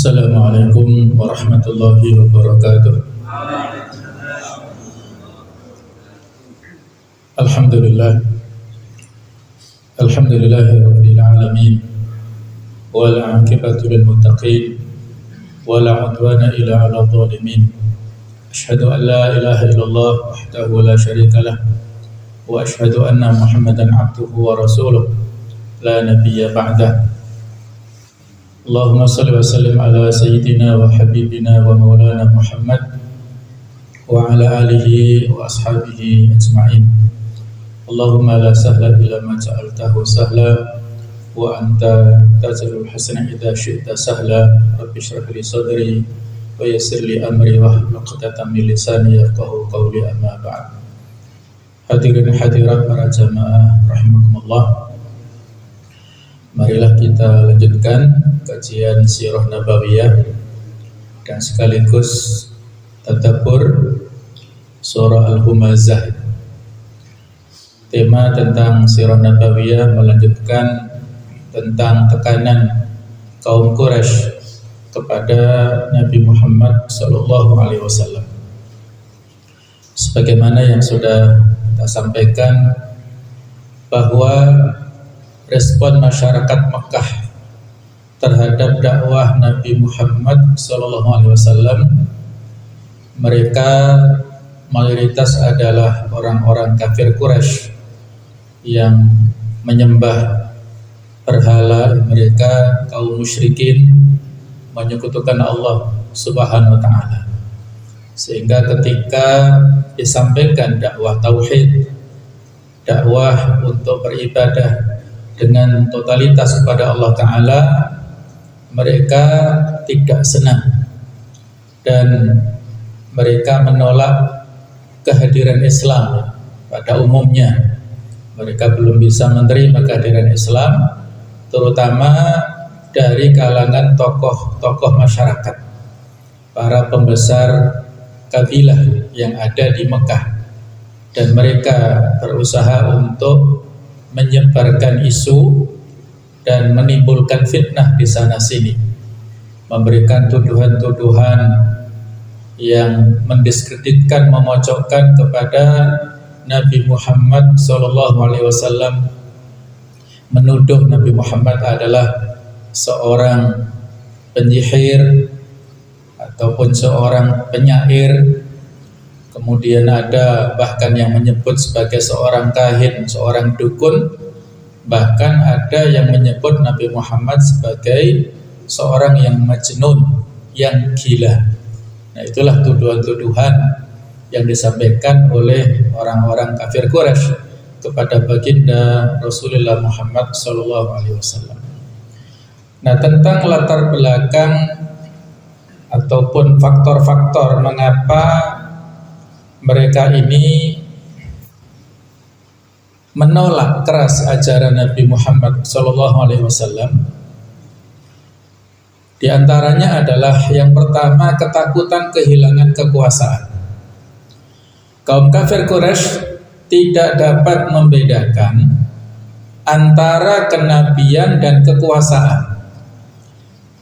Assalamualaikum warahmatullahi wabarakatuh. Alhamdulillahi rabbil alamin, wal 'aqibatu lil muttaqin, wala 'udwana illa 'alal zalimin. Asyhadu an la ilaha illallah wahdahu la syarika lah, wa asyhadu anna Muhammadan 'abduhu wa rasuluh, la nabiyya ba'dah. Allahumma salli wa sallim ala sayyidina wa habibina wa maulana Muhammad wa ala alihi wa ashabihi ajma'in. Allahumma la sahla illa ma ja'altahu sahla wa anta taj'alul hasana idza syi'ta sahla. Rabbi shrah li sadri wa yassir li amri wahlul 'uqdatam min lisani yafqahu qawli, amma ba'd. Hadirin hadirat para jamaah rahimakumullah, marilah kita lanjutkan kajian Sirah Nabawiyah dan sekaligus tadabbur surah Al-Humazah. Tema tentang Sirah Nabawiyah melanjutkan tentang tekanan kaum Quraisy kepada Nabi Muhammad SAW. Sebagaimana yang sudah kita sampaikan, bahwa respon masyarakat Mekah terhadap dakwah Nabi Muhammad SAW, mereka mayoritas adalah orang-orang kafir Quraisy yang menyembah berhala. Mereka kaum musyrikin, menyekutukan Allah Subhanahu wa ta'ala. Sehingga ketika disampaikan dakwah tauhid, dakwah untuk beribadah dengan totalitas kepada Allah Ta'ala, mereka tidak senang dan mereka menolak kehadiran Islam. Pada umumnya mereka belum bisa menerima kehadiran Islam, terutama dari kalangan tokoh-tokoh masyarakat, para pembesar kabilah yang ada di Mekah. Dan mereka berusaha untuk menyebarkan isu dan menimbulkan fitnah di sana sini, memberikan tuduhan-tuduhan yang mendiskreditkan, memojokkan kepada Nabi Muhammad SAW, menuduh Nabi Muhammad adalah seorang penyihir ataupun seorang penyair. Kemudian ada bahkan yang menyebut sebagai seorang kahin, seorang dukun. Bahkan ada yang menyebut Nabi Muhammad sebagai seorang yang majnun, yang gila. Nah, itulah tuduhan-tuduhan yang disampaikan oleh orang-orang kafir Quraisy kepada baginda Rasulullah Muhammad SAW. Nah, tentang latar belakang ataupun faktor-faktor mengapa mereka ini menolak keras ajaran Nabi Muhammad SAW, di antaranya adalah yang pertama, ketakutan kehilangan kekuasaan. Kaum kafir Quraisy tidak dapat membedakan antara kenabian dan kekuasaan.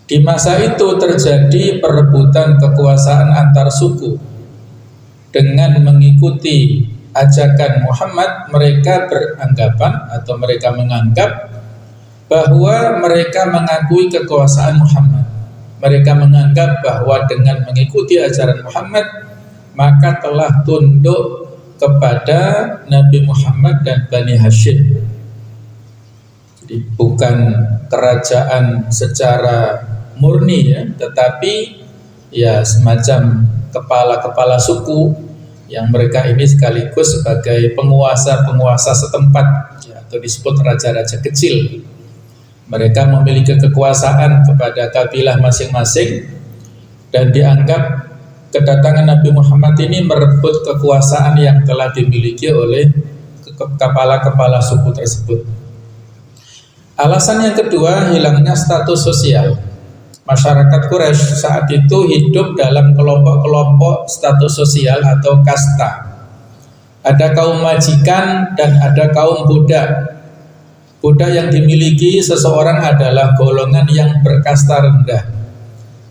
Di masa itu terjadi perebutan kekuasaan antar suku. Dengan mengikuti ajakan Muhammad, mereka beranggapan atau mereka menganggap bahwa mereka mengakui kekuasaan Muhammad. Mereka menganggap bahwa dengan mengikuti ajaran Muhammad, maka telah tunduk kepada Nabi Muhammad dan Bani Hashim. Jadi bukan kerajaan secara murni ya, tetapi ya semacam kepala-kepala suku yang mereka ini sekaligus sebagai penguasa-penguasa setempat ya, atau disebut raja-raja kecil. Mereka memiliki kekuasaan kepada kabilah masing-masing dan dianggap kedatangan Nabi Muhammad ini merebut kekuasaan yang telah dimiliki oleh kepala-kepala suku tersebut. Alasan yang kedua, hilangnya status sosial. Masyarakat Quraisy saat itu hidup dalam kelompok-kelompok status sosial atau kasta. Ada kaum majikan dan ada kaum budak. Budak yang dimiliki seseorang adalah golongan yang berkasta rendah.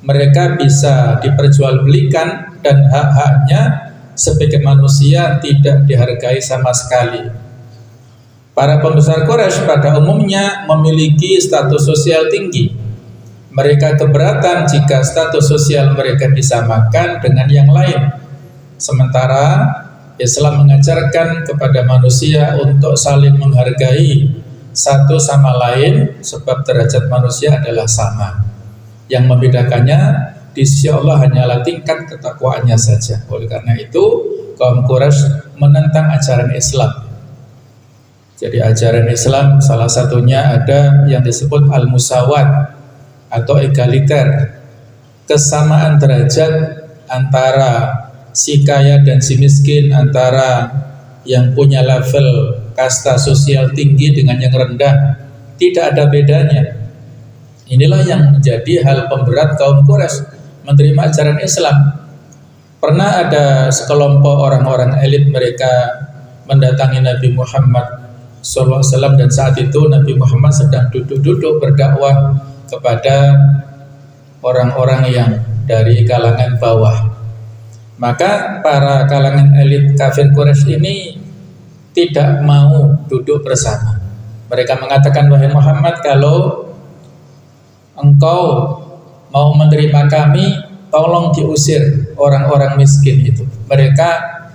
mereka bisa diperjualbelikan dan hak-haknya sebagai manusia tidak dihargai sama sekali. Para pembesar Quraisy pada umumnya memiliki status sosial tinggi. Mereka keberatan jika status sosial mereka disamakan dengan yang lain. Sementara Islam mengajarkan kepada manusia untuk saling menghargai satu sama lain sebab derajat manusia adalah sama. Yang membedakannya di sisi Allah hanyalah tingkat ketakwaannya saja. Oleh karena itu kaum Quraisy menentang ajaran Islam. Jadi ajaran Islam salah satunya ada yang disebut al-musawat atau egaliter, kesamaan derajat antara si kaya dan si miskin, antara yang punya level kasta sosial tinggi dengan yang rendah, tidak ada bedanya. Inilah yang menjadi hal pemberat kaum Quraisy menerima ajaran Islam. Pernah ada sekelompok orang-orang elit mereka mendatangi Nabi Muhammad SAW, dan saat itu Nabi Muhammad sedang duduk-duduk berdakwah kepada orang-orang yang dari kalangan bawah. Maka para kalangan elit kafir Quraisy ini tidak mau duduk bersama. Mereka mengatakan, wahai Muhammad, kalau engkau mau menerima kami, tolong diusir orang-orang miskin itu. Mereka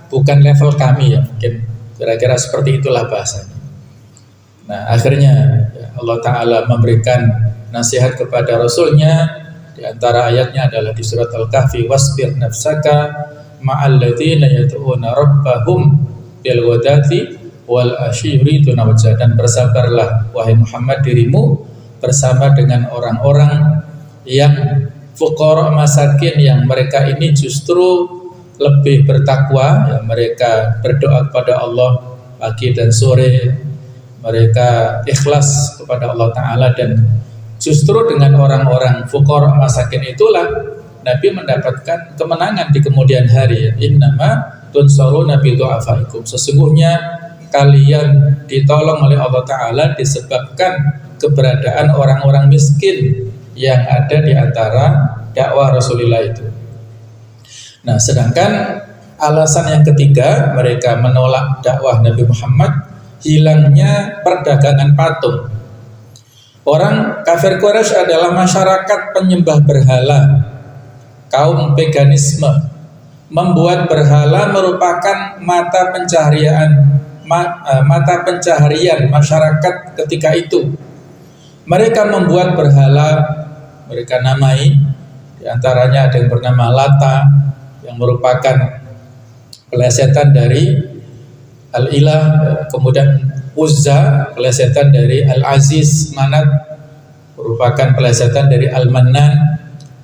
bukan level kami, ya, mungkin kira-kira seperti itulah bahasanya. Nah, akhirnya Allah Ta'ala memberikan nasihat kepada Rasulnya. Di antara ayatnya adalah di surat Al-Kahfi, wasbir nafsaka ma'al ladzina yad'una rabbahum bil ghadati wal ashyi yuriduna wajha, dan bersabarlah wahai Muhammad dirimu bersama dengan orang-orang yang fuqara masakin, yang mereka ini justru lebih bertakwa, ya, mereka berdoa kepada Allah pagi dan sore, mereka ikhlas kepada Allah Ta'ala, dan justru dengan orang-orang fuqara masakin itulah Nabi mendapatkan kemenangan di kemudian hari. Innama tunsaruna bi du'afaikum, sesungguhnya kalian ditolong oleh Allah Ta'ala disebabkan keberadaan orang-orang miskin yang ada di antara dakwah Rasulullah itu. Nah, sedangkan alasan yang ketiga mereka menolak dakwah Nabi Muhammad, hilangnya perdagangan patung. Orang kafir Quraisy adalah masyarakat penyembah berhala, kaum paganisme. Membuat berhala merupakan mata pencaharian masyarakat ketika itu. Mereka membuat berhala, mereka namai, di antaranya ada yang bernama Lata, yang merupakan pelesetan dari Al-Ilah, kemudian Uzza, pelesetan dari Al-Aziz, Manat merupakan pelesetan dari Al-Mannan,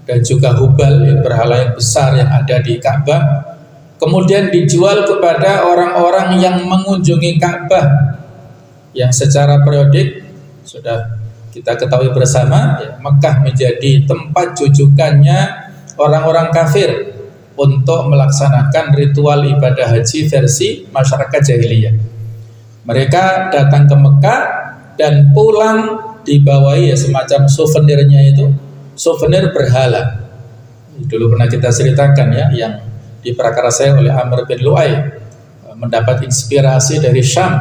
dan juga Hubal, yang berhala yang besar yang ada di Ka'bah. Kemudian dijual kepada orang-orang yang mengunjungi Ka'bah, yang secara periodik sudah kita ketahui bersama, ya, Mekah menjadi tempat jujukannya orang-orang kafir untuk melaksanakan ritual ibadah haji versi masyarakat jahiliyah. Mereka datang ke Mekah dan pulang dibawahi, ya, semacam souvenirnya itu, souvenir berhala. Dulu pernah kita ceritakan, ya, yang diprakarasai oleh Amr bin Lu'ay, mendapat inspirasi dari Syam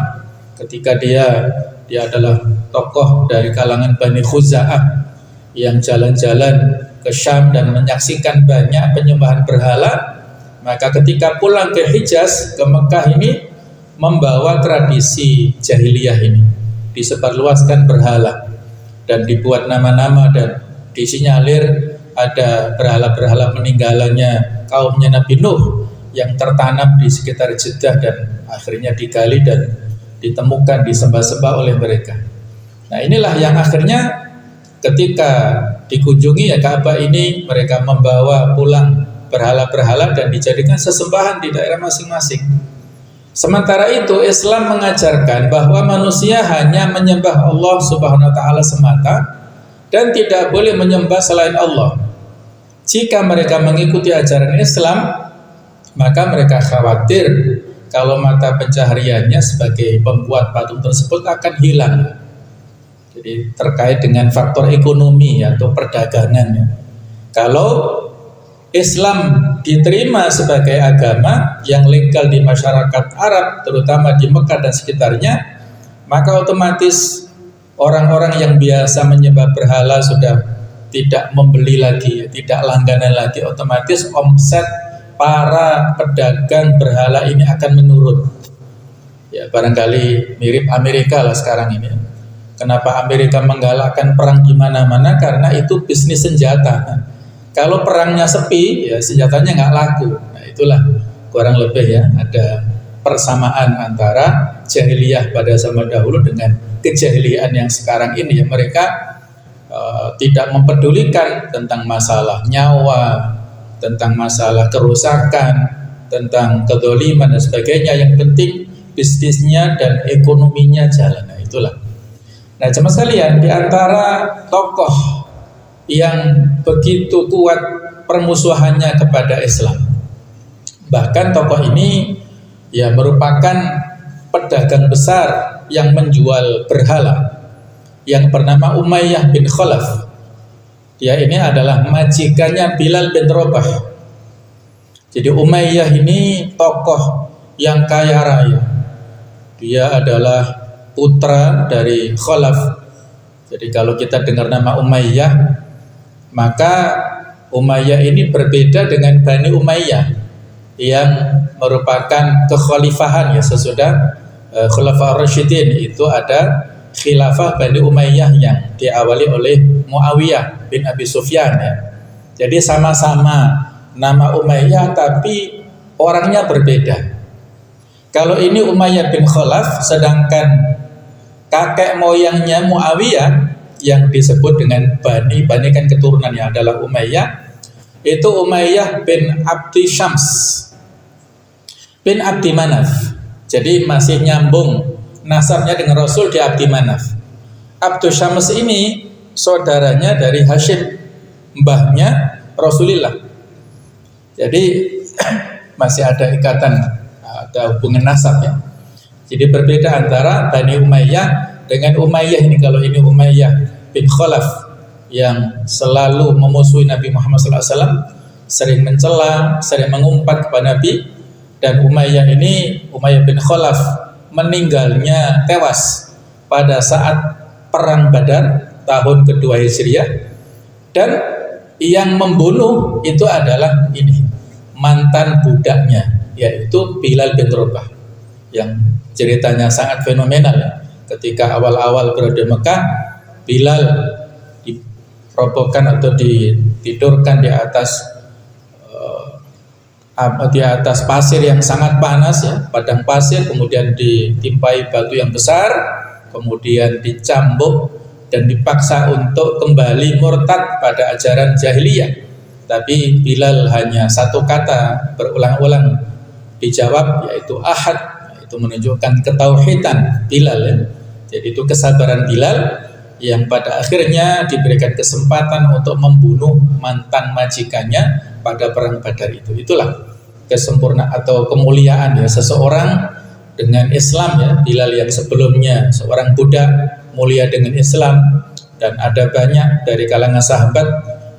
ketika dia adalah tokoh dari kalangan Bani Khuza'ah yang jalan-jalan ke Syam dan menyaksikan banyak penyembahan berhala. Maka ketika pulang ke Hijaz, ke Mekah ini, membawa tradisi jahiliyah ini, disebarluaskan berhala dan dibuat nama-nama dan disinyalir ada berhala-berhala peninggalannya kaumnya Nabi Nuh yang tertanam di sekitar Jeddah dan akhirnya digali dan ditemukan, disembah-sembah oleh mereka. Nah, inilah yang akhirnya ketika dikunjungi, ya, Ka'bah ini, mereka membawa pulang berhala-berhala dan dijadikan sesembahan di daerah masing-masing. Sementara itu Islam mengajarkan bahwa manusia hanya menyembah Allah Subhanahu wa Ta'ala semata dan tidak boleh menyembah selain Allah. Jika mereka mengikuti ajaran Islam, maka mereka khawatir kalau mata pencahariannya sebagai pembuat patung tersebut akan hilang. Jadi terkait dengan faktor ekonomi atau perdagangan, ya. Kalau Islam diterima sebagai agama yang legal di masyarakat Arab, terutama di Mekah dan sekitarnya, maka otomatis orang-orang yang biasa menyembah berhala sudah tidak membeli lagi, tidak langganan lagi. Otomatis omset para pedagang berhala ini akan menurun. Ya, barangkali mirip Amerika lah sekarang ini. Kenapa Amerika menggalakkan perang di mana-mana? Karena itu bisnis senjata. Kalau perangnya sepi, ya senjatanya nggak laku. Nah, itulah kurang lebih ya, ada persamaan antara jahiliyah pada zaman dahulu dengan kejahiliaan yang sekarang ini. Ya, mereka tidak mempedulikan tentang masalah nyawa, tentang masalah kerusakan, tentang kedoliman dan sebagainya. Yang penting bisnisnya dan ekonominya jalan. Nah, itulah. Nah, jemaah sekalian, di antara tokoh yang begitu kuat permusuhannya kepada Islam, bahkan tokoh ini ya merupakan pedagang besar yang menjual berhala, yang bernama Umayyah bin Khalaf. Dia ini adalah majikannya Bilal bin Rabah. Jadi Umayyah ini tokoh yang kaya raya. Dia adalah putra dari Khalaf. Jadi kalau kita dengar nama Umayyah, maka Umayyah ini berbeda dengan Bani Umayyah yang merupakan kekhalifahan ya sesudah Khulafaur Rasyidin. Itu ada khilafah Bani Umayyah yang diawali oleh Muawiyah bin Abi Sufyan ya. Jadi sama-sama nama Umayyah tapi orangnya berbeda. Kalau ini Umayyah bin Khalaf, sedangkan kakek moyangnya Muawiyah yang disebut dengan Bani kan keturunannya adalah Umayyah, itu Umayyah bin Abdi Syams bin Abdi Manaf. Jadi masih nyambung nasabnya dengan Rasul di Abdi Manaf. Abdi Syams ini saudaranya dari Hashim, mbahnya Rasulullah. Jadi masih ada ikatan, ada hubungan nasab ya. Jadi berbeda antara Bani Umayyah dengan Umayyah ini. Kalau ini Umayyah bin Khalaf yang selalu memusuhi Nabi Muhammad SAW, sering mencela, sering mengumpat kepada Nabi. Dan Umayyah ini, Umayyah bin Khalaf, meninggalnya tewas pada saat perang Badar tahun kedua Hijriah. Dan yang membunuh itu adalah ini, mantan budaknya, yaitu Bilal bin Rabah, yang ceritanya sangat fenomenal ya. Ketika awal-awal berada di Mekah, Bilal dirobohkan atau ditidurkan di atas pasir yang sangat panas ya, padang pasir, kemudian ditimpai batu yang besar, kemudian dicambuk dan dipaksa untuk kembali murtad pada ajaran jahiliyah. Tapi Bilal hanya satu kata berulang-ulang dijawab, yaitu ahad. Itu menunjukkan ketauhidan Bilal ya. Jadi itu kesabaran Bilal yang pada akhirnya diberikan kesempatan untuk membunuh mantan majikannya pada perang Badar itu. Itulah kesempurnaan atau kemuliaan ya seseorang dengan Islam ya. Bilal yang sebelumnya seorang budak mulia dengan Islam, dan ada banyak dari kalangan sahabat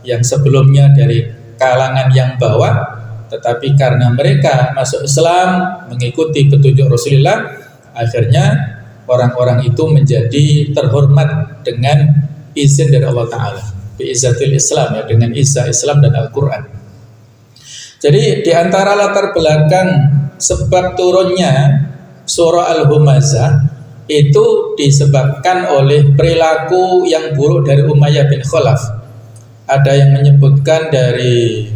yang sebelumnya dari kalangan yang bawah, tetapi karena mereka masuk Islam, mengikuti petunjuk Rasulullah, akhirnya orang-orang itu menjadi terhormat dengan izin dari Allah Ta'ala, biizzatil Islam ya, dengan izah Islam dan Al-Quran. Jadi di antara latar belakang sebab turunnya surah Al-Humazah itu disebabkan oleh perilaku yang buruk dari Umayyah bin Khalaf. Ada yang menyebutkan dari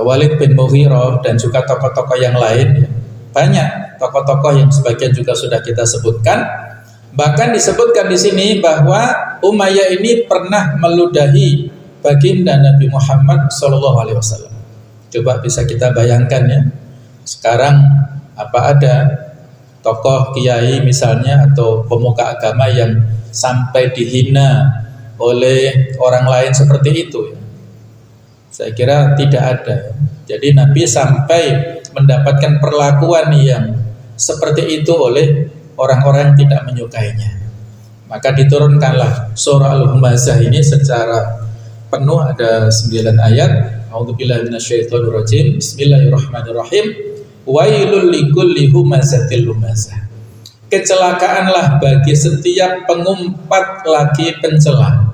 Walid bin Mughirah dan juga tokoh-tokoh yang lain. Banyak tokoh-tokoh yang sebagian juga sudah kita sebutkan. Bahkan disebutkan di sini bahwa Umayyah ini pernah meludahi baginda Nabi Muhammad SAW. Coba bisa kita bayangkan ya. Sekarang apa ada tokoh kiai misalnya atau pemuka agama yang sampai dihina oleh orang lain seperti itu ya? Saya kira tidak ada. Jadi Nabi sampai mendapatkan perlakuan yang seperti itu oleh orang-orang yang tidak menyukainya. Maka diturunkanlah surah Al-Humazah ini secara penuh, ada 9 ayat. A'udzubillahi minasyaitonirrajim. Bismillahirrahmanirrahim. Wailul likulli humazatil lumazah. Kecelakaanlah bagi setiap pengumpat lagi pencela.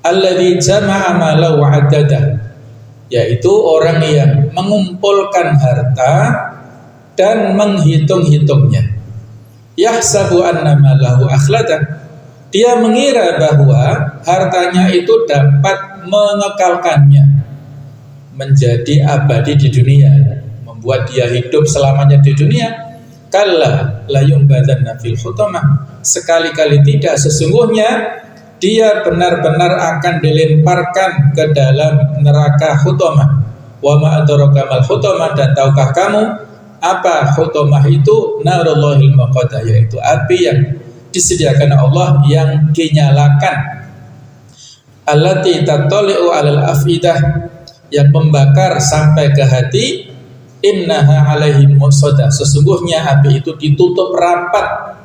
Alladzi jama'a mala wa 'addadah, yaitu orang yang mengumpulkan harta dan menghitung-hitungnya. Yahsabu anna malahu akhlada, dia mengira bahwa hartanya itu dapat mengekalkannya, menjadi abadi di dunia, membuat dia hidup selamanya di dunia. Kalla la yumbadanna fil hutamah, sekali-kali tidak, sesungguhnya dia benar-benar akan dilemparkan ke dalam neraka hutamah. Wa ma adraka mal hutamah, dan tahukah kamu apa hutamah itu? Narullahil muqaddah, yaitu api yang disediakan Allah yang dinyalakan. Allati tattali'u 'alal afidah, yang membakar sampai ke hati. Innaha 'alaihim musadah, sesungguhnya api itu ditutup rapat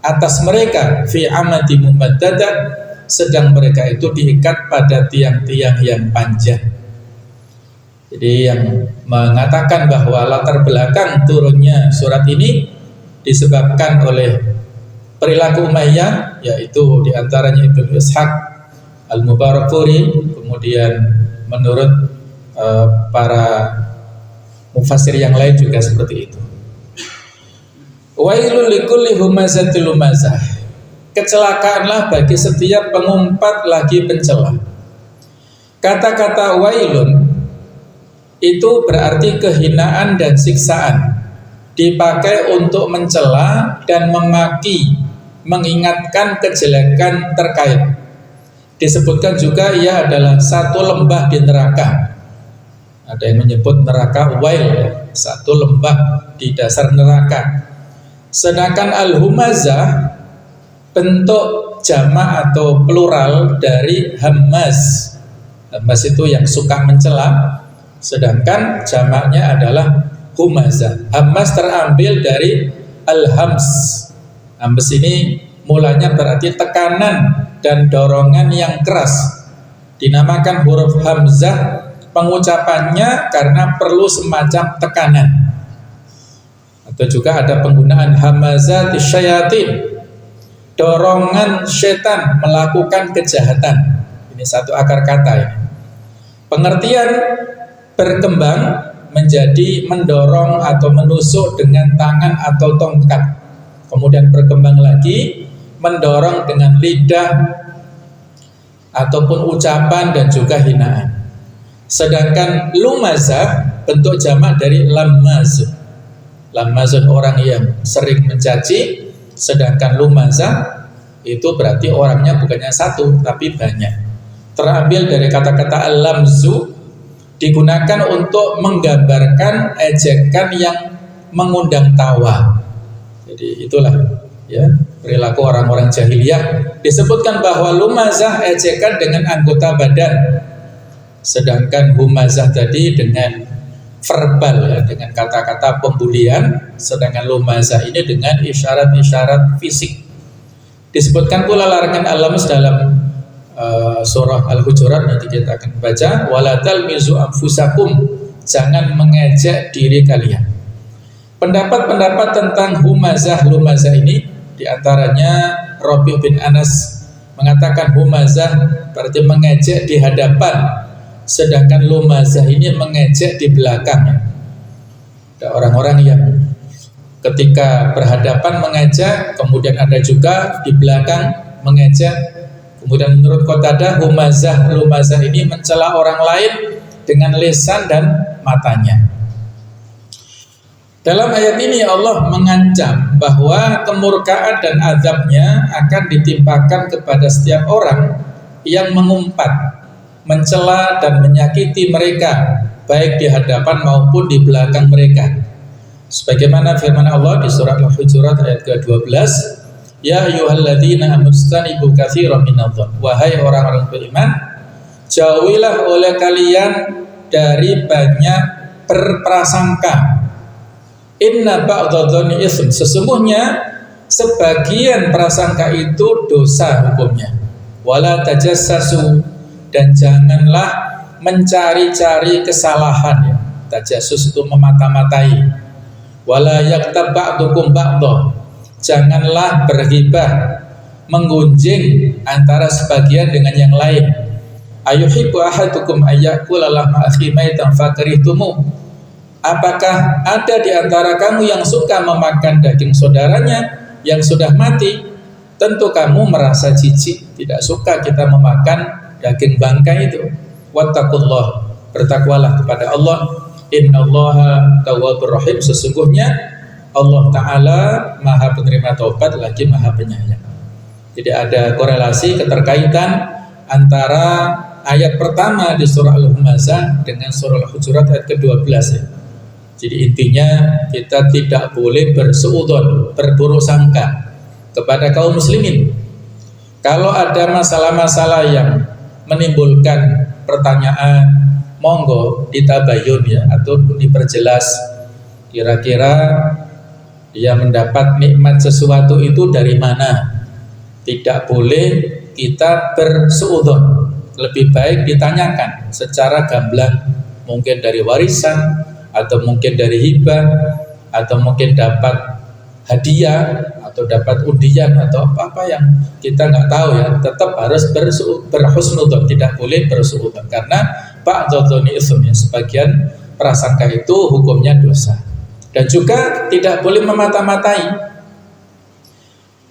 atas mereka. Fi amati mumaddadah, sedang mereka itu diikat pada tiang-tiang yang panjang. Jadi yang mengatakan bahwa latar belakang turunnya surat ini disebabkan oleh perilaku Umayyah, yaitu diantaranya Ibnu Ishaq Al-Mubarakfuri, kemudian menurut para mufassir yang lain juga seperti itu. Wailul likulli humazatil lumazah, kecelakaanlah bagi setiap pengumpat lagi pencela. Kata-kata wailun itu berarti kehinaan dan siksaan, dipakai untuk mencela dan memaki, mengingatkan kejelekan terkait. Disebutkan juga ia adalah satu lembah di neraka. Ada yang menyebut neraka wail, satu lembah di dasar neraka. Sedangkan al-humazah bentuk jamak atau plural dari hammaz. Hammaz itu yang suka mencela, sedangkan jamaknya adalah humazah. Hammaz terambil dari al-hams. Hams ini mulanya berarti tekanan dan dorongan yang keras. Dinamakan huruf hamzah pengucapannya karena perlu semacam tekanan. Atau juga ada penggunaan hamazati syayatin, dorongan setan melakukan kejahatan. Ini satu akar kata ini. Pengertian berkembang menjadi mendorong atau menusuk dengan tangan atau tongkat. Kemudian berkembang lagi mendorong dengan lidah ataupun ucapan dan juga hinaan. Sedangkan lumazah bentuk jamak dari lammazun. Lammazun orang yang sering mencaci, sedangkan lumazah itu berarti orangnya bukannya satu tapi banyak. Terambil dari kata-kata al-lamzu, digunakan untuk menggambarkan ejekan yang mengundang tawa. Jadi itulah ya perilaku orang-orang jahiliyah. Disebutkan bahwa lumazah ejekan dengan anggota badan, sedangkan humazah tadi dengan verbal ya, dengan kata-kata pembulian, sedangkan lumazah ini dengan isyarat-isyarat fisik. Disebutkan pula larangan al-lams dalam surah Al-Hujurat, nanti kita akan baca, wala talmizu anfusakum, jangan mengejek diri kalian. Pendapat-pendapat tentang humazah lumazah ini diantaranya Rabi' bin Anas mengatakan humazah berarti mengejek di hadapan, sedangkan lumazah ini mengejek di belakang. Ada orang-orang yang ketika berhadapan mengejek, kemudian ada juga di belakang mengejek. Kemudian menurut Qatadah humazah lumazah ini mencela orang lain dengan lisan dan matanya. Dalam ayat ini Allah mengancam bahwa kemurkaan dan azabnya akan ditimpakan kepada setiap orang yang mengumpat, mencela dan menyakiti mereka, baik di hadapan maupun di belakang mereka. Sebagaimana firman Allah di surat Al-Hujurat ayat ke-12, ya ayyuhalladzina amustanibu katsiran minadh-dhann, wahai orang-orang beriman, jauhilah oleh kalian dari banyak berprasangka. Inna ba'dadh-dhanni ism, sesungguhnya sebagian prasangka itu dosa hukumnya. Wala tajassasu, dan janganlah mencari-cari kesalahan ya. Tajasus itu memata-matai. Wala yaktab ba'dukum ba'dha. Janganlah berghibah, menggunjing antara sebagian dengan yang lain. Ayuhibbu ahadukum ayyakula lahma akhi maitan fakarihtumu. Apakah ada di antara kamu yang suka memakan daging saudaranya yang sudah mati? Tentu kamu merasa jijik, tidak suka kita memakan daging bangkai itu. Wattaqullah, bertakwalah kepada Allah. Innallaha tawwabur rahim, sesungguhnya Allah Ta'ala maha penerima taubat lagi maha penyayang. Jadi ada korelasi keterkaitan antara ayat pertama di surah Al-Humazah dengan surah Al-Hujurat ayat ke-12 ya. Jadi intinya kita tidak boleh bersuudzon, berburuk sangka kepada kaum muslimin. Kalau ada masalah-masalah yang menimbulkan pertanyaan, monggo ditabayun ya, atau diperjelas kira-kira dia mendapat nikmat sesuatu itu dari mana. Tidak boleh kita bersuudzon, lebih baik ditanyakan secara gamblang, mungkin dari warisan atau mungkin dari hibah atau mungkin dapat hadiah atau dapat undian atau apa-apa yang kita nggak tahu ya. Tetap harus berhusnudzon, tidak boleh bersuudzon karena ba'dzadzoni ism ya, sebagian prasangka itu hukumnya dosa. Dan juga tidak boleh memata-matai.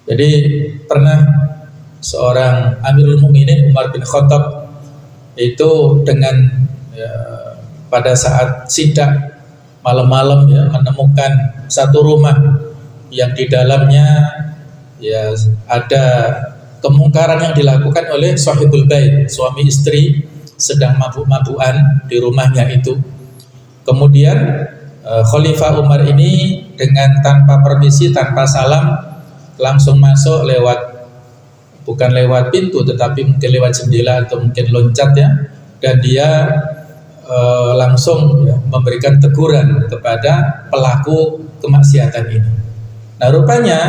Jadi pernah seorang Amirul Mukminin Umar bin Khattab itu dengan ya, pada saat sidak malam-malam ya, menemukan satu rumah yang di dalamnya ya ada kemungkaran yang dilakukan oleh sahibul bait, suami istri sedang mabuk-mabukan di rumahnya itu. Kemudian Khalifah Umar ini dengan tanpa permisi, tanpa salam langsung masuk bukan lewat pintu tetapi mungkin lewat jendela atau mungkin loncat ya, dan dia langsung ya, memberikan teguran kepada pelaku kemaksiatan ini. Nah rupanya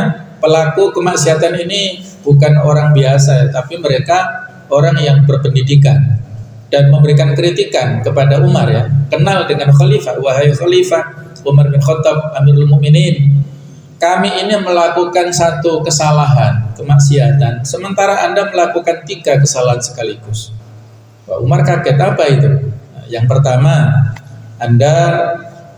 pelaku kemaksiatan ini bukan orang biasa ya, tapi mereka orang yang berpendidikan dan memberikan kritikan kepada Umar ya. Kenal dengan Khalifah, wahai Khalifah Umar bin Khattab Amirul Mukminin, kami ini melakukan satu kesalahan, kemaksiatan, sementara Anda melakukan 3 kesalahan sekaligus. Umar kaget, apa itu? Nah, yang pertama, Anda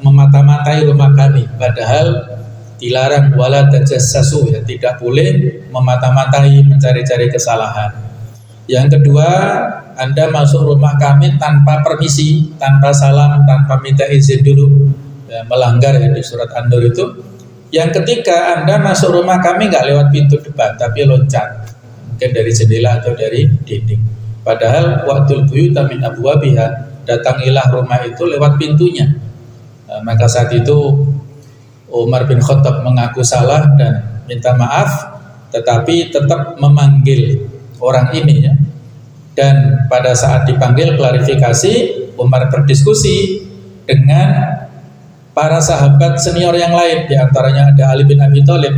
memata-matai rumah kami, padahal dilarang wala tajassasu ya, tidak boleh memata-matai, mencari-cari kesalahan. Yang kedua, Anda masuk rumah kami tanpa permisi, tanpa salam, tanpa minta izin dulu, ya, melanggar ya di surat An-Nur itu. Yang ketiga, Anda masuk rumah kami nggak lewat pintu depan, tapi loncat, mungkin dari jendela atau dari dinding. Padahal wa'tul buyuta min abwabiha, datangilah rumah itu lewat pintunya. Nah, maka saat itu Umar bin Khattab mengaku salah dan minta maaf, tetapi tetap memanggil orang ini ya. Dan pada saat dipanggil klarifikasi, Umar berdiskusi dengan para sahabat senior yang lain, di antaranya ada Ali bin Abi Thalib.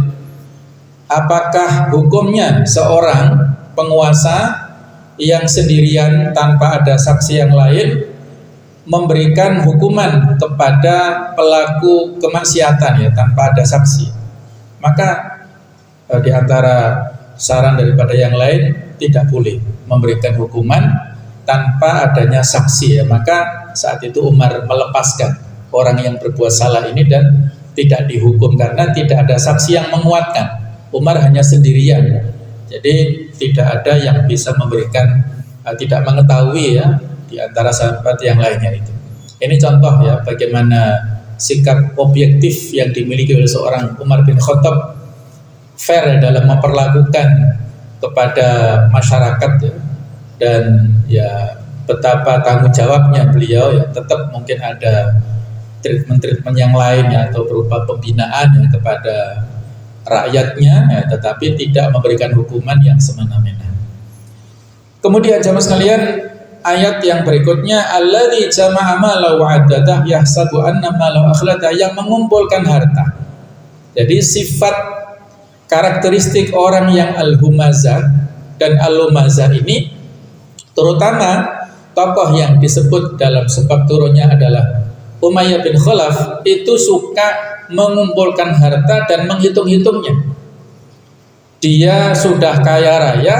Apakah hukumnya seorang penguasa yang sendirian tanpa ada saksi yang lain memberikan hukuman kepada pelaku kemaksiatan ya tanpa ada saksi? Maka di antara saran daripada yang lain, tidak boleh memberikan hukuman tanpa adanya saksi ya. Maka saat itu Umar melepaskan orang yang berbuat salah ini dan tidak dihukum karena tidak ada saksi yang menguatkan. Umar hanya sendirian, jadi tidak ada yang bisa memberikan, tidak mengetahui ya di antara sahabat yang lainnya itu. Ini contoh ya bagaimana sikap objektif yang dimiliki oleh seorang Umar bin Khattab, fair dalam memperlakukan kepada masyarakat ya, dan ya betapa tanggung jawabnya beliau ya, tetap mungkin ada treatment yang lain ya, atau berupa pembinaan ya, kepada rakyatnya ya, tetapi tidak memberikan hukuman yang semena-mena. Kemudian jamaah sekalian, ayat yang berikutnya, alladzi jama'a malahu wa'addadah yahsabu anna malahu akhlada, yang mengumpulkan harta. Jadi sifat karakteristik orang yang al-humazah dan al-lumazah ini Terutama tokoh yang disebut dalam sebab turunnya adalah Umayyah bin Khalaf itu suka mengumpulkan harta dan menghitung-hitungnya. Dia sudah kaya raya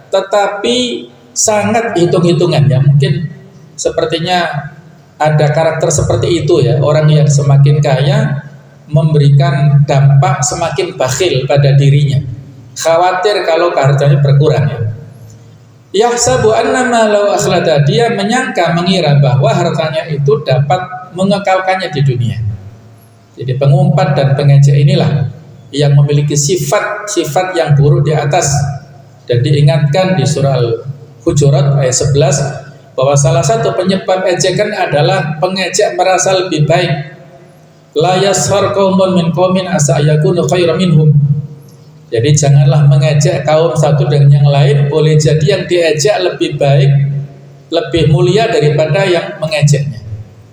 tetapi sangat hitung-hitungan ya. Mungkin sepertinya ada karakter seperti itu ya. Orang yang semakin kaya memberikan dampak semakin bakhil pada dirinya. Khawatir kalau hartanya berkurang ya. Yahsabu anna malau akhlada, dia menyangka, mengira bahwa hartanya itu dapat mengekalkannya di dunia. Jadi pengumpat dan pengejek inilah yang memiliki sifat-sifat yang buruk di atas. Dan diingatkan di surah Al-Hujurat ayat 11 bahwa salah satu penyebab ejekan adalah pengejek merasa lebih baik. La yashar qaumun min qaumin asa yakunu khairan minhum. Jadi janganlah mengejek kaum satu dengan yang lain, boleh jadi yang diejek lebih baik, lebih mulia daripada yang mengejeknya.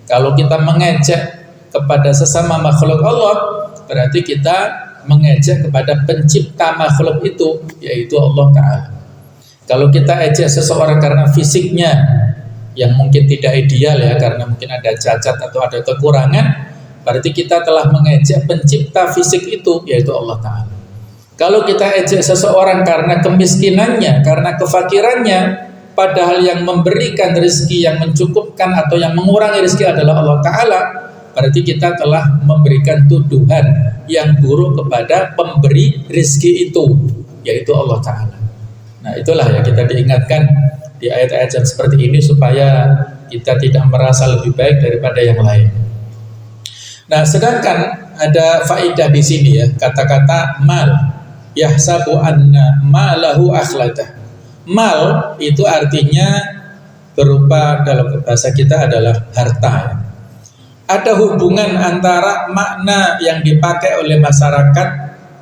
Kalau kita mengejek kepada sesama makhluk Allah, berarti kita mengejek kepada pencipta makhluk itu, yaitu Allah Ta'ala. Kalau kita ejek seseorang karena fisiknya yang mungkin tidak ideal ya, karena mungkin ada cacat atau ada kekurangan, berarti kita telah mengejek pencipta fisik itu, yaitu Allah Ta'ala. Kalau kita ejek seseorang karena kemiskinannya, karena kefakirannya, padahal yang memberikan rezeki, yang mencukupkan atau yang mengurangi rezeki adalah Allah Ta'ala, berarti kita telah memberikan tuduhan yang buruk kepada pemberi rezeki itu, yaitu Allah Ta'ala. Nah itulah ya, kita diingatkan di ayat-ayat yang seperti ini supaya kita tidak merasa lebih baik daripada yang lain. Nah sedangkan ada faedah di sini ya, kata-kata mal, yahsabu anna malahu akhladah. Mal itu artinya berupa, dalam bahasa kita adalah harta ya. Ada hubungan antara makna yang dipakai oleh masyarakat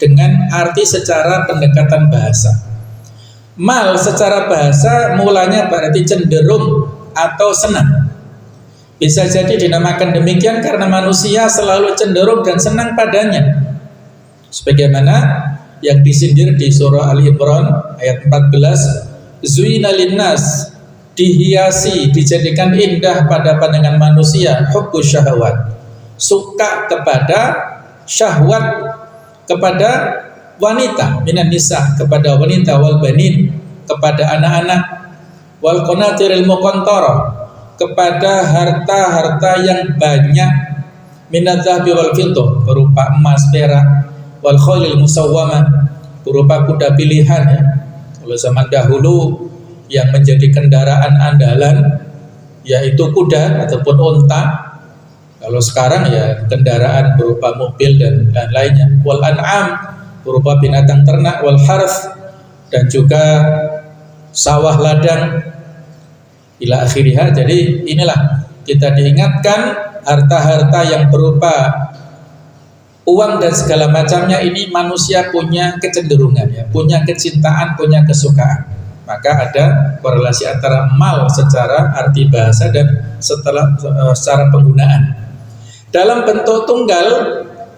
dengan arti secara pendekatan bahasa. Mal secara bahasa mulanya berarti cenderung atau senang. Bisa jadi dinamakan demikian karena manusia selalu cenderung dan senang padanya. Sebagaimana yang disindir di surah Al-Imran ayat 14, Zuina linnas, dihiasi, dijadikan indah pada pandangan manusia, hubbus syahwat, suka kepada syahwat, kepada wanita, minan nisa, kepada wanita, wal banin, kepada anak-anak, wal qanatiril muqantarah, kepada harta-harta yang banyak, minadz dzahabi wal fiddah, berupa emas, perak, wal khailil musawwamah, berupa kuda pilihan ya. Kalau zaman dahulu yang menjadi kendaraan andalan yaitu kuda ataupun unta. Kalau sekarang ya kendaraan berupa mobil dan lainnya. Wal an'am, berupa binatang ternak, wal harth, dan juga sawah ladang, ila akhirih. Jadi inilah kita diingatkan harta-harta yang berupa uang dan segala macamnya ini manusia punya kecenderungan ya, punya kecintaan, punya kesukaan. Maka ada korelasi antara mal secara arti bahasa dan secara penggunaan. Dalam bentuk tunggal,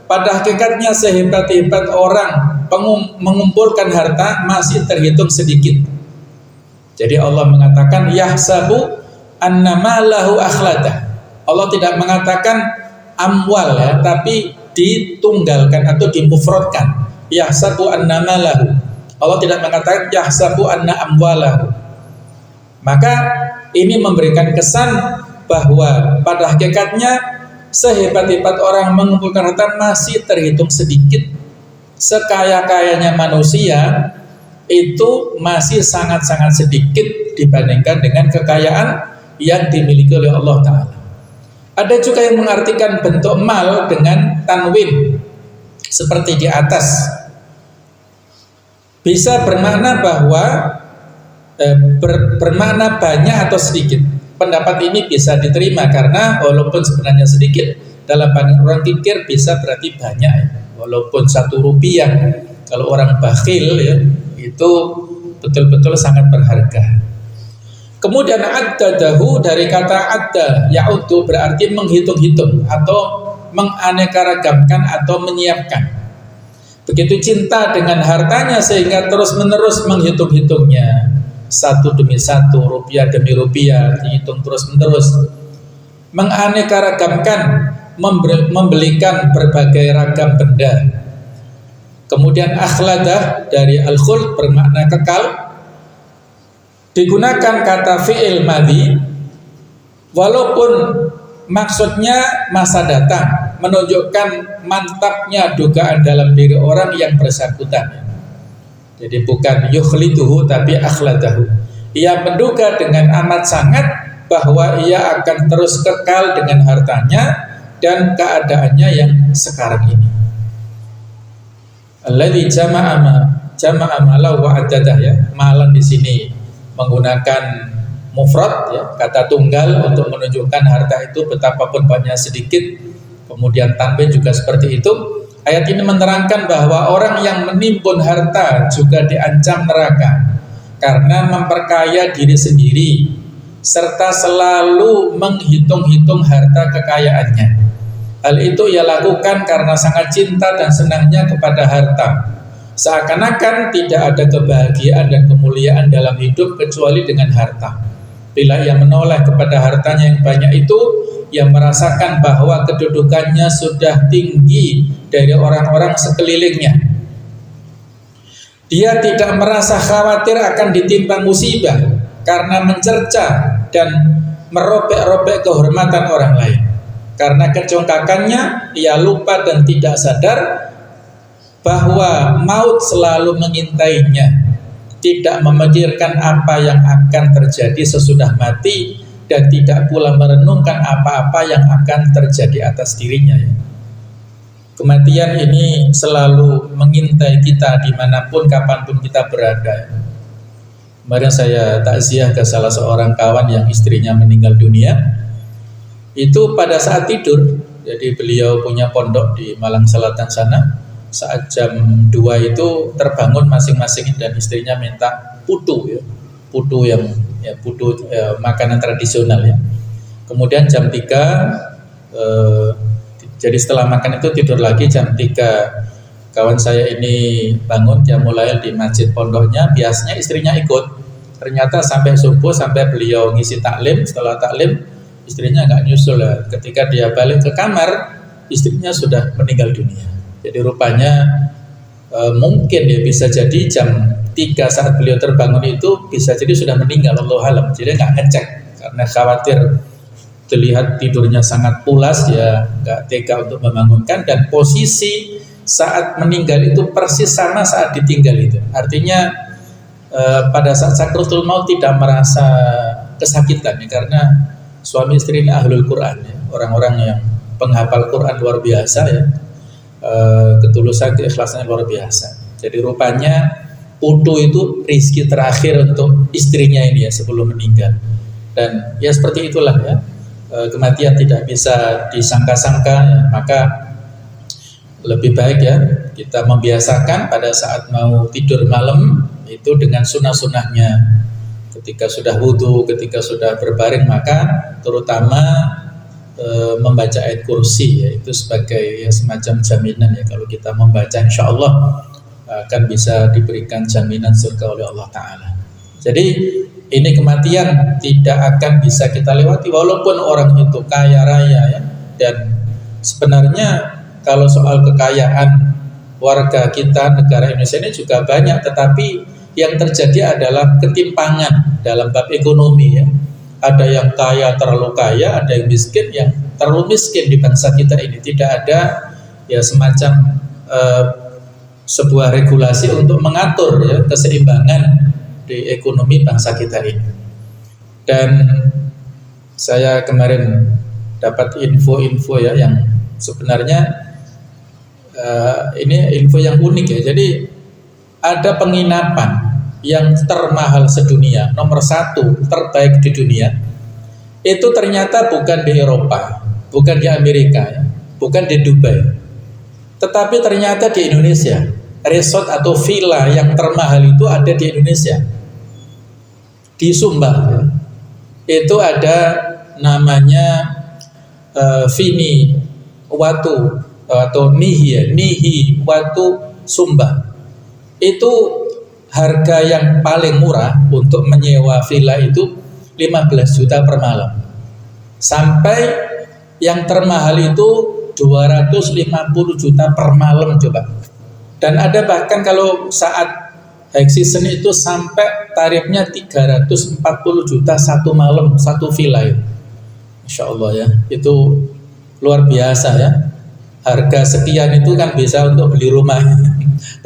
pada hakikatnya sehebat-hebat orang mengumpulkan harta masih terhitung sedikit. Jadi Allah mengatakan yahsabu annama lahu akhladah. Allah tidak mengatakan amwal ya, tapi ditunggalkan atau dimufradkan. Yahsabu annama lahu. Allah tidak mengatakan yahsabu anna amwalahu. Maka ini memberikan kesan bahwa pada hakikatnya sehebat-hebat orang mengumpulkan harta masih terhitung sedikit. Sekaya-kayanya manusia itu masih sangat-sangat sedikit dibandingkan dengan kekayaan yang dimiliki oleh Allah Ta'ala. Ada juga yang mengartikan bentuk mal dengan tanwin seperti di atas. Bisa bermakna bahwa bermakna banyak atau sedikit. Pendapat ini bisa diterima karena walaupun sebenarnya sedikit, dalam pandangan orang kikir bisa berarti banyak ya. Walaupun 1 rupiah, kalau orang bakhil ya, itu betul-betul sangat berharga. Kemudian addadahu dari kata adda, ya'uddu berarti menghitung-hitung atau menganekaragamkan atau menyiapkan. Begitu cinta dengan hartanya sehingga terus-menerus menghitung-hitungnya, satu demi satu, rupiah demi rupiah, dihitung terus-menerus, menganeka-ragamkan, membelikan berbagai ragam benda. Kemudian akhladah dari al-khuld bermakna kekal, digunakan kata fi'il madhi walaupun maksudnya masa datang, menunjukkan mantapnya dugaan dalam diri orang yang bersangkutan. Jadi bukan yukhlituhu tapi akhladahu. Ia menduga dengan amat sangat bahwa ia akan terus kekal dengan hartanya dan keadaannya yang sekarang ini. Alladzi jama'a malahu wa addadah, ya. Malan di sini menggunakan mufrad, ya, kata tunggal untuk menunjukkan harta itu betapapun banyak sedikit. Kemudian tanwin juga seperti itu. Ayat ini menerangkan bahwa orang yang menimbun harta juga diancam neraka karena memperkaya diri sendiri serta selalu menghitung-hitung harta kekayaannya. Hal itu ia lakukan karena sangat cinta dan senangnya kepada harta. Seakan-akan tidak ada kebahagiaan dan kemuliaan dalam hidup kecuali dengan harta. Bila ia menoleh kepada hartanya yang banyak itu, ia merasakan bahwa kedudukannya sudah tinggi dari orang-orang sekelilingnya. Dia tidak merasa khawatir akan ditimpa musibah karena mencerca dan merobek-robek kehormatan orang lain. Karena kecongkakannya, ia lupa dan tidak sadar bahwa maut selalu mengintainya, tidak memikirkan apa yang akan terjadi sesudah mati, dan tidak pula merenungkan apa-apa yang akan terjadi atas dirinya. Kematian ini selalu mengintai kita dimanapun, kapanpun kita berada. Kemarin saya takziah ke salah seorang kawan yang istrinya meninggal dunia. Itu pada saat tidur, jadi beliau punya pondok di Malang Selatan sana. Saat jam 2 itu terbangun masing-masing dan istrinya minta putu, ya. Putu yang makanan tradisional, ya. Kemudian jam 3 jadi setelah makan itu tidur lagi. Jam 3 kawan saya ini bangun, dia mulai di masjid pondoknya. Biasanya istrinya ikut. Ternyata sampai subuh, sampai beliau ngisi taklim. Setelah taklim istrinya nggak nyusul. Ketika dia balik ke kamar, istrinya sudah meninggal dunia. Jadi rupanya mungkin ya bisa jadi jam 3 saat beliau terbangun itu bisa jadi sudah meninggal, Allahu a'lam. Jadi nggak ngecek karena khawatir terlihat tidurnya sangat pulas, ya nggak tega untuk membangunkan. Dan posisi saat meninggal itu persis sama saat ditinggal itu. Artinya pada saat sakratul maut tidak merasa kesakitan, ya, karena suami istri ini ahlul Quran, ya, orang-orang yang penghafal Quran luar biasa, ya. Ketulusan, keikhlasannya luar biasa. Jadi rupanya putu itu rizki terakhir untuk istrinya ini, ya, sebelum meninggal. Dan ya seperti itulah, ya, kematian tidak bisa disangka-sangka, ya. Maka lebih baik, ya, kita membiasakan pada saat mau tidur malam itu dengan sunnah-sunnahnya. Ketika sudah wudhu, ketika sudah berbaring, maka terutama membaca ayat kursi, yaitu sebagai semacam jaminan, ya, kalau kita membaca insya Allah akan bisa diberikan jaminan surga oleh Allah Ta'ala. Jadi ini kematian tidak akan bisa kita lewati walaupun orang itu kaya raya, ya. Dan sebenarnya kalau soal kekayaan warga kita, negara Indonesia ini juga banyak, tetapi yang terjadi adalah ketimpangan dalam bab ekonomi, ya. Ada yang kaya terlalu kaya, ada yang miskin yang terlalu miskin di bangsa kita ini. Tidak ada, ya, semacam sebuah regulasi untuk mengatur, ya, keseimbangan di ekonomi bangsa kita ini. Dan saya kemarin dapat info-info, ya, yang sebenarnya ini info yang unik, ya. Jadi ada penginapan yang termahal sedunia, nomor 1 terbaik di dunia, itu ternyata bukan di Eropa, bukan di Amerika, ya, bukan di Dubai, tetapi ternyata di Indonesia. Resort atau villa yang termahal itu ada di Indonesia, di Sumbar, ya. Itu ada namanya Vini Watu atau Nihi Watu Sumbar. Itu harga yang paling murah untuk menyewa villa itu 15 juta per malam. Sampai yang termahal itu 250 juta per malam coba. Dan ada bahkan kalau saat high season itu sampai tarifnya 340 juta satu malam, satu villa itu. Insya Allah ya, itu luar biasa ya. Harga sekian itu kan bisa untuk beli rumah,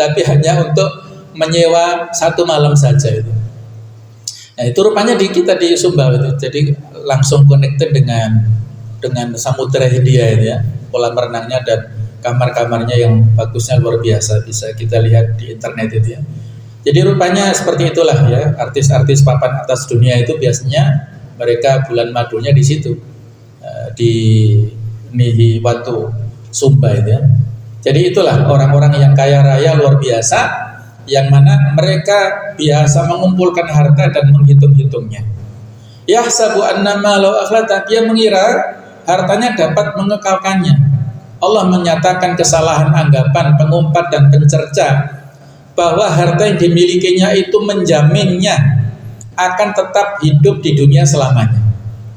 tapi hanya untuk menyewa satu malam saja itu. Nah itu rupanya di kita di Sumbawa itu, jadi langsung connected dengan Samudra Hindia itu ya, kolam renangnya dan kamar-kamarnya yang bagusnya luar biasa, bisa kita lihat di internet itu ya. Jadi rupanya seperti itulah ya, artis-artis papan atas dunia itu biasanya mereka bulan madunya di situ, di Nihiwatu Sumba itu ya. Jadi itulah orang-orang yang kaya raya luar biasa, yang mana mereka biasa mengumpulkan harta dan menghitung-hitungnya. Yahsabu annama law akhlata, dia mengira hartanya dapat mengekalkannya. Allah menyatakan kesalahan anggapan pengumpat dan pencerca bahwa harta yang dimilikinya itu menjaminnya akan tetap hidup di dunia selamanya.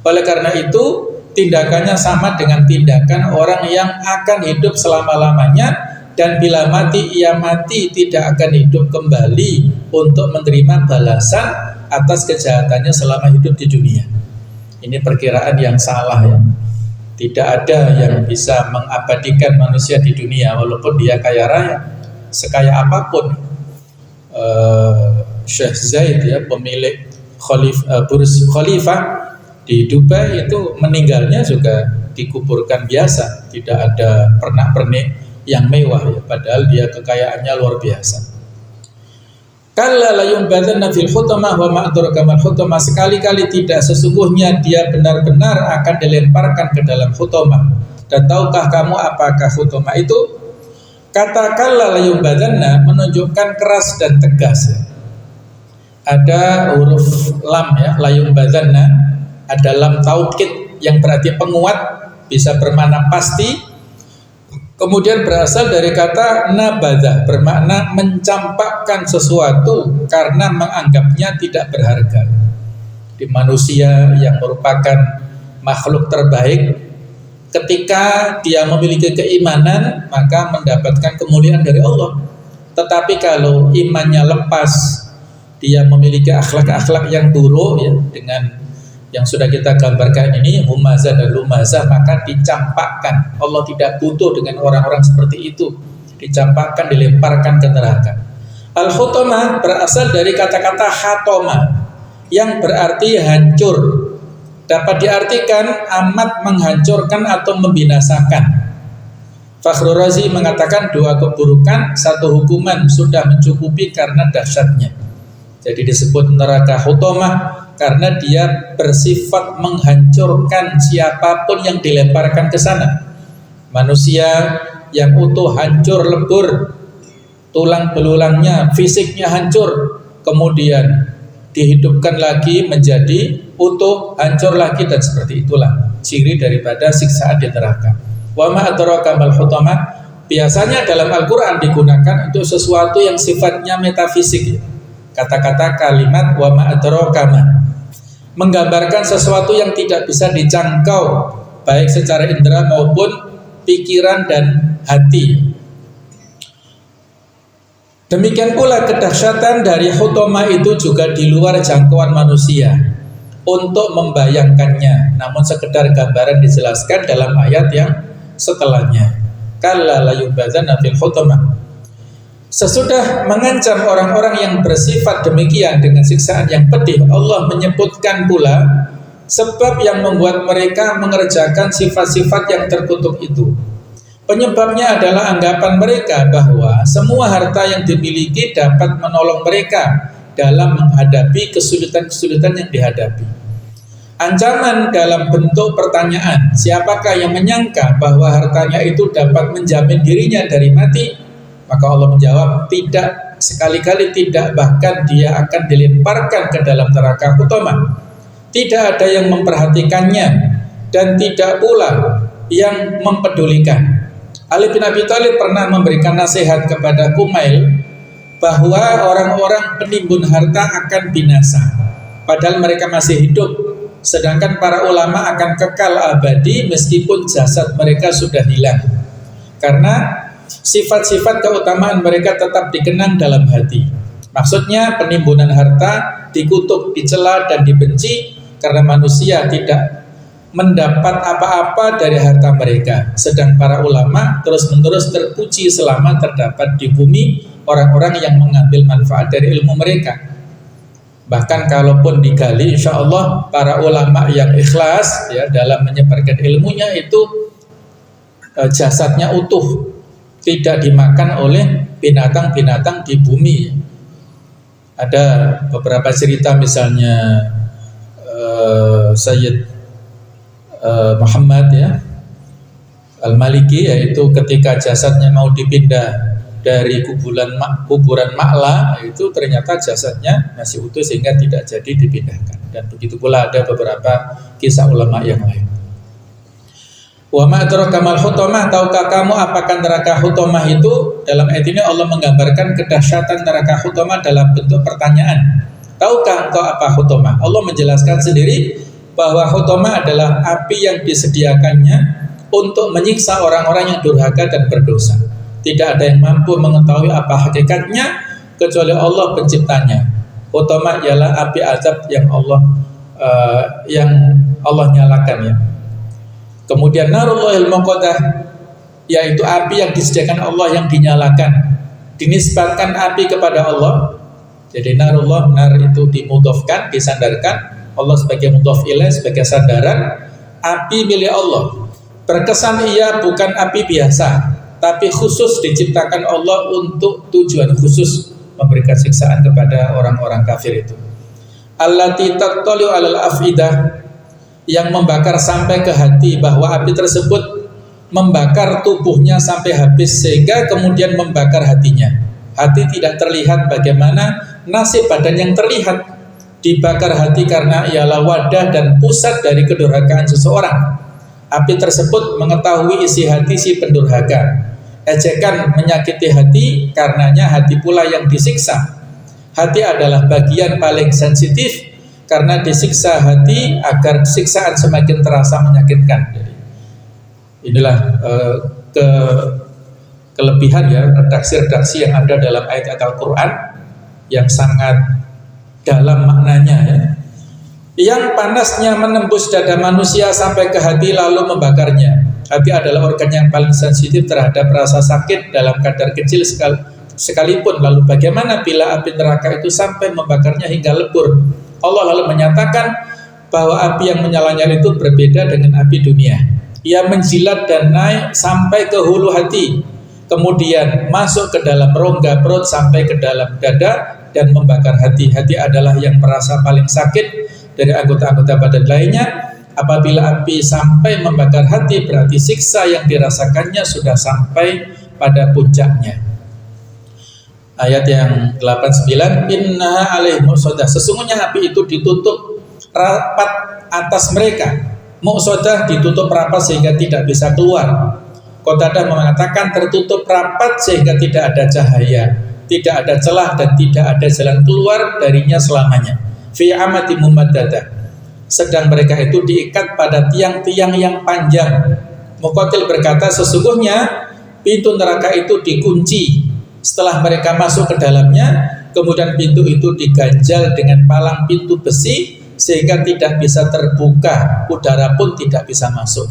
Oleh karena itu tindakannya sama dengan tindakan orang yang akan hidup selama-lamanya, dan bila mati ia mati tidak akan hidup kembali untuk menerima balasan atas kejahatannya selama hidup di dunia. Ini perkiraan yang salah ya. Tidak ada yang bisa mengabadikan manusia di dunia walaupun dia kaya raya, sekaya apapun. Syekh Zaid ya, pemilik Burj Khalifah di Dubai itu meninggalnya juga dikuburkan biasa, tidak ada pernak-pernik yang mewah ya, padahal dia kekayaannya luar biasa. Kalla la yunbadanna fil hutamah wa ma adraka mal hutamah, sekali-kali tidak, sesungguhnya dia benar-benar akan dilemparkan ke dalam hutamah. Dan tahukah kamu apakah hutamah itu? Kata kalla la yunbadanna menunjukkan keras dan tegas ya. Ada huruf lam ya, la yunbadanna, ada lam taukid yang berarti penguat, bisa bermakna pasti. Kemudian berasal dari kata nabadha, bermakna mencampakkan sesuatu karena menganggapnya tidak berharga. Di manusia yang merupakan makhluk terbaik, ketika dia memiliki keimanan maka mendapatkan kemuliaan dari Allah. Tetapi kalau imannya lepas, dia memiliki akhlak-akhlak yang buruk ya, dengan yang sudah kita gambarkan ini, humazah dan lumazah, maka dicampakkan. Allah tidak butuh dengan orang-orang seperti itu. Dicampakkan, dilemparkan ke neraka. Al-hutamah berasal dari kata-kata hatoma, yang berarti hancur. Dapat diartikan amat menghancurkan atau membinasakan. Fakhrul Razi mengatakan dua keburukan, satu hukuman sudah mencukupi karena dahsyatnya. Jadi disebut neraka hutamah karena dia bersifat menghancurkan siapapun yang dilemparkan ke sana. Manusia yang utuh hancur lebur, tulang belulangnya, fisiknya hancur, kemudian dihidupkan lagi menjadi utuh, hancur lagi, dan seperti itulah ciri daripada siksaan di neraka. Wa ma adraka mal hutamah biasanya dalam Al-Qur'an digunakan untuk sesuatu yang sifatnya metafisik. Kata-kata kalimat wa ma adraka menggambarkan sesuatu yang tidak bisa dijangkau baik secara indera maupun pikiran dan hati. Demikian pula kedahsyatan dari hutamah itu juga di luar jangkauan manusia untuk membayangkannya. Namun sekedar gambaran dijelaskan dalam ayat yang setelahnya. Kalla la yubadzanna fil hutamah. Sesudah mengancam orang-orang yang bersifat demikian dengan siksaan yang pedih, Allah menyebutkan pula sebab yang membuat mereka mengerjakan sifat-sifat yang terkutuk itu. Penyebabnya adalah anggapan mereka bahwa semua harta yang dimiliki dapat menolong mereka dalam menghadapi kesulitan-kesulitan yang dihadapi. Ancaman dalam bentuk pertanyaan, siapakah yang menyangka bahwa hartanya itu dapat menjamin dirinya dari mati? Maka Allah menjawab, tidak, sekali-kali tidak, bahkan dia akan dilemparkan ke dalam neraka hutamah. Tidak ada yang memperhatikannya dan tidak pula yang mempedulikan. Ali bin Abi Thalib pernah memberikan nasihat kepada Kumail bahwa orang-orang penimbun harta akan binasa padahal mereka masih hidup, sedangkan para ulama akan kekal abadi meskipun jasad mereka sudah hilang, karena sifat-sifat keutamaan mereka tetap dikenang dalam hati. Maksudnya penimbunan harta dikutuk, dicela dan dibenci karena manusia tidak mendapat apa-apa dari harta mereka, sedang para ulama terus-menerus terpuji selama terdapat di bumi orang-orang yang mengambil manfaat dari ilmu mereka. Bahkan kalaupun digali, insya Allah para ulama yang ikhlas ya dalam menyebarkan ilmunya itu jasadnya utuh, tidak dimakan oleh binatang-binatang di bumi. Ada beberapa cerita, misalnya Sayyid Muhammad ya Al-Maliki, yaitu ketika jasadnya mau dipindah dari kuburan Ma'la, itu ternyata jasadnya masih utuh sehingga tidak jadi dipindahkan. Dan begitu pula ada beberapa kisah ulama yang lain. Wa ma adraka mal hutamah, tahukah kamu apakah neraka hutamah itu? Dalam ayat ini Allah menggambarkan kedahsyatan neraka hutamah dalam bentuk pertanyaan. Tahukah engkau apa hutamah? Allah menjelaskan sendiri bahwa hutamah adalah api yang disediakannya untuk menyiksa orang-orang yang durhaka dan berdosa. Tidak ada yang mampu mengetahui apa hakikatnya kecuali Allah penciptanya. Hutamah ialah api azab yang Allah nyalakan ya. Kemudian narullahil muqaddah, yaitu api yang disediakan Allah yang dinyalakan, dinisbatkan api kepada Allah. Jadi narullah, nar itu dimudhofkan, disandarkan, Allah sebagai mudhof ilaih, sebagai sandaran. Api milik Allah, berkesan ia bukan api biasa, tapi khusus diciptakan Allah untuk tujuan khusus, memberikan siksaan kepada orang-orang kafir itu. Allati tattali'u 'alal afidah, yang membakar sampai ke hati, bahwa api tersebut membakar tubuhnya sampai habis sehingga kemudian membakar hatinya. Hati tidak terlihat, bagaimana nasib badan yang terlihat. Dibakar hati karena ialah wadah dan pusat dari kedurhakaan seseorang. Api tersebut mengetahui isi hati si pendurhaka. Ejekan menyakiti hati, karenanya hati pula yang disiksa. Hati adalah bagian paling sensitif, karena disiksa hati agar siksaan semakin terasa menyakitkan. Jadi, inilah kelebihan ya redaksi-redaksi yang ada dalam ayat Al-Quran yang sangat dalam maknanya ya. Yang panasnya menembus dada manusia sampai ke hati lalu membakarnya. Hati adalah organ yang paling sensitif terhadap rasa sakit dalam kadar kecil sekalipun. Lalu bagaimana bila api neraka itu sampai membakarnya hingga lebur? Allah lalu menyatakan bahwa api yang menyalanya itu berbeda dengan api dunia. Ia menjilat dan naik sampai ke hulu hati, kemudian masuk ke dalam rongga perut sampai ke dalam dada dan membakar hati. Hati adalah yang merasa paling sakit dari anggota-anggota badan lainnya. Apabila api sampai membakar hati, berarti siksa yang dirasakannya sudah sampai pada puncaknya. Ayat yang 89, innaha alaihim mu'sadah, sesungguhnya api itu ditutup rapat atas mereka. Mu'sadah ditutup rapat sehingga tidak bisa keluar. Qatadah mengatakan tertutup rapat sehingga tidak ada cahaya, tidak ada celah dan tidak ada jalan keluar darinya selamanya. Fi amati mumaddadah, sedang mereka itu diikat pada tiang-tiang yang panjang. Muqatil berkata, sesungguhnya pintu neraka itu dikunci. Setelah mereka masuk ke dalamnya, kemudian pintu itu diganjal dengan palang pintu besi sehingga tidak bisa terbuka, udara pun tidak bisa masuk.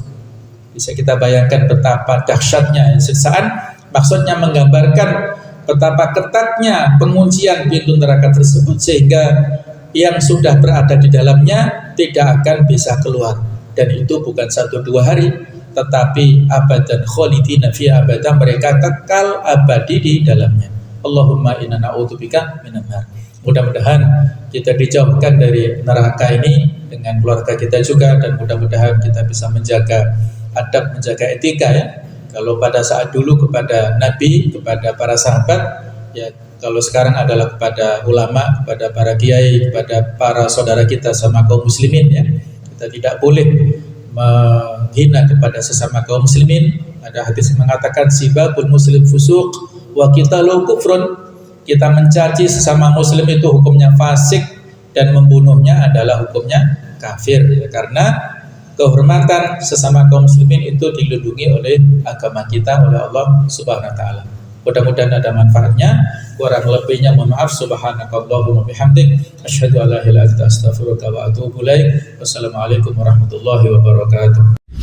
Bisa kita bayangkan betapa dahsyatnya siksaan. Maksudnya menggambarkan betapa ketatnya penguncian pintu neraka tersebut sehingga yang sudah berada di dalamnya tidak akan bisa keluar. Dan itu bukan 1-2 hari, tetapi abadan khalidina fi abadan, mereka kekal abadi di dalamnya. Allahumma inna na'udzubika minan nar. Mudah-mudahan kita dijauhkan dari neraka ini dengan keluarga kita juga, dan mudah-mudahan kita bisa menjaga adab, menjaga etika ya. Kalau pada saat dulu kepada Nabi, kepada para sahabat, ya kalau sekarang adalah kepada ulama, kepada para kiai, kepada para saudara kita sama kaum muslimin ya. Kita tidak boleh menghina kepada sesama kaum muslimin. Ada hadis yang mengatakan sibabul muslim fusuq wa qitalu kufrun, kita mencaci sesama muslim itu hukumnya fasik dan membunuhnya adalah hukumnya kafir, ya, karena kehormatan sesama kaum muslimin itu dilindungi oleh agama kita, oleh Allah Subhanahu wa taala. Mudah-mudahan ada manfaatnya. Kurang lebihnya mohon maaf. Subhanakallahumma bihamdik asyhadu an la ilaha illa anta astaghfiruka wa atubu ilaik. Wassalamualaikum warahmatullahi wabarakatuh.